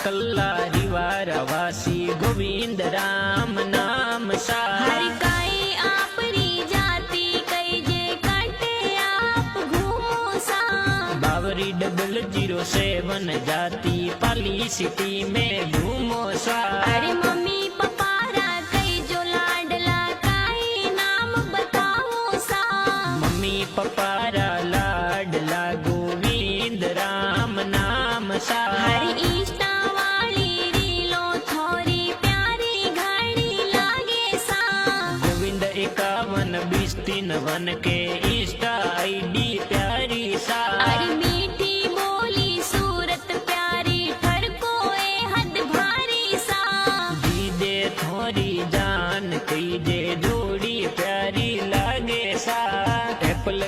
कल्ला रिवारा वासी गोविंद राम नाम सा हर काई आपरी जाति कई जे काटे आप घूमो सा। बावरी 007 जाति पाली सिटी में घूमो सा। अरे मम्मी पपारा कई जो लाडला काई नाम बताओ सा। मम्मी पपारा लाडला गोविंद राम नाम सा। हर इंस्टा वाली रीलो थोड़ी प्यारी घड़ी लागे सा। गोविंद 51 के इंस्टा आईडी प्यारी सा। अरे मीठी बोली सूरत प्यारी ठरको ए हद भारी सा। दीदे थोड़ी जान कई जे जोड़ी प्यारी लागे सा। एप्पल